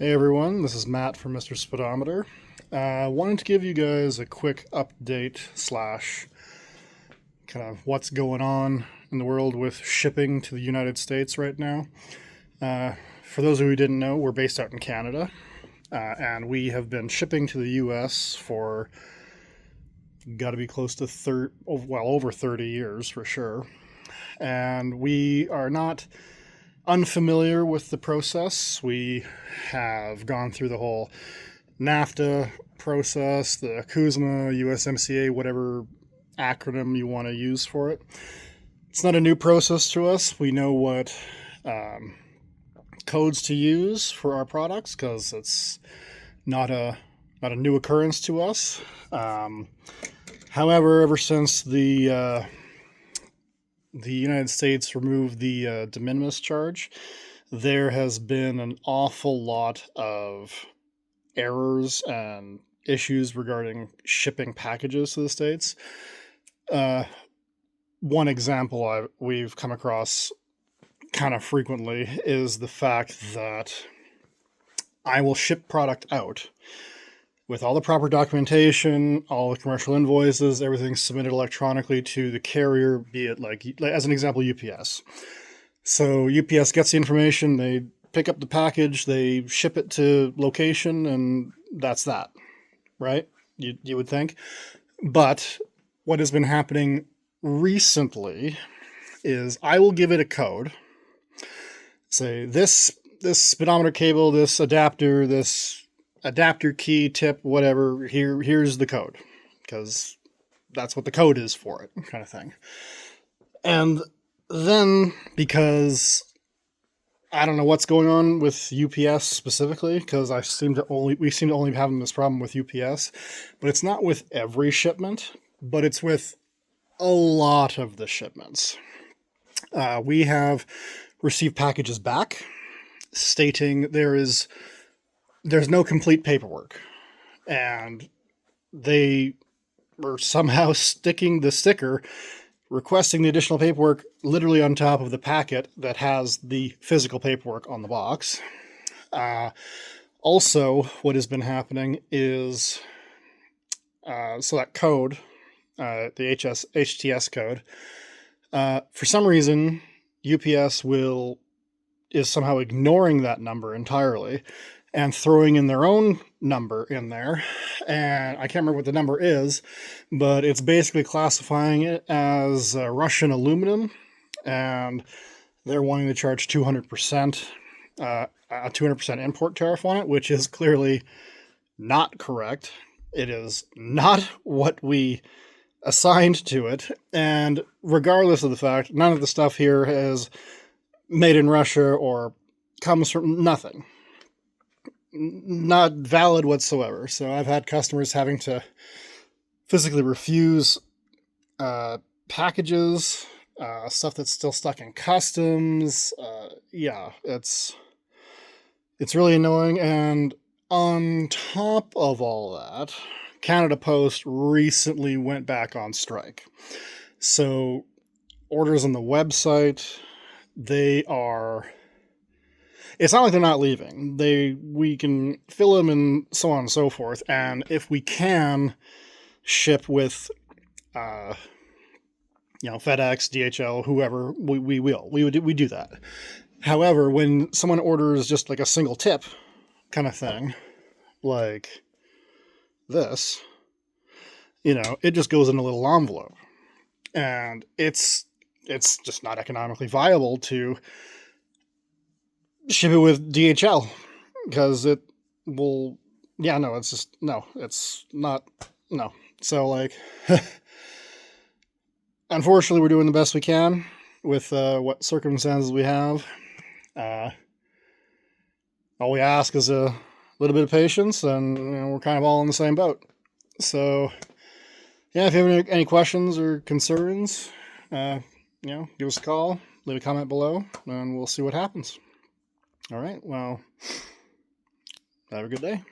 Hey everyone, this is Matt from Mr. Speedometer. Wanted to give you guys a quick update slash kind of what's going on in the world with shipping to the United States right now. For those of you who didn't know, we're based out in Canada, and we have been shipping to the US for got to be close to over 30 years for sure. And we are not unfamiliar with the process. We have gone through the whole NAFTA process, the CUSMA, USMCA, whatever acronym you want to use for it. It's not a new process to us. We know what codes to use for our products because it's not a new occurrence to us. However, ever since the United States removed the de minimis charge, there has been an awful lot of errors and issues regarding shipping packages to the States. One example we've come across kind of frequently is the fact that I will ship product out with all the proper documentation, all the commercial invoices, everything submitted electronically to the carrier, be it like as an example, UPS. So UPS gets the information, they pick up the package, they ship it to location, and that's that, right? You would think. But what has been happening recently is I will give it a code, say this speedometer cable, this adapter key, tip, whatever, here's the code, because that's what the code is for it, kind of thing. And then, because I don't know what's going on with UPS specifically, because we seem to only be having this problem with UPS, but it's not with every shipment, but it's with a lot of the shipments. We have received packages back stating there's no complete paperwork, and they were somehow sticking the sticker requesting the additional paperwork literally on top of the packet that has the physical paperwork on the box. Also, what has been happening is so that code, the HTS code, for some reason UPS is somehow ignoring that number entirely and throwing in their own number in there. And I can't remember what the number is, but it's basically classifying it as Russian aluminum, and they're wanting to charge 200%, a 200% import tariff on it, which is clearly not correct. It is not what we assigned to it. And regardless of the fact, none of the stuff here is made in Russia or comes from nothing. Not valid whatsoever. So I've had customers having to physically refuse packages, stuff that's still stuck in customs. Yeah, it's really annoying. And on top of all that, Canada Post recently went back on strike. So orders on the website, it's not like they're not leaving. We can fill them and so on and so forth. And if we can ship with, FedEx, DHL, whoever, we will. We do that. However, when someone orders just like a single tip kind of thing, like this, it just goes in a little envelope, and it's just not economically viable to ship it with DHL because it will, it's not, no. So unfortunately we're doing the best we can with what circumstances we have. All we ask is a little bit of patience, and we're kind of all in the same boat. So yeah, if you have any questions or concerns, give us a call, leave a comment below, and we'll see what happens. All right, well, have a good day.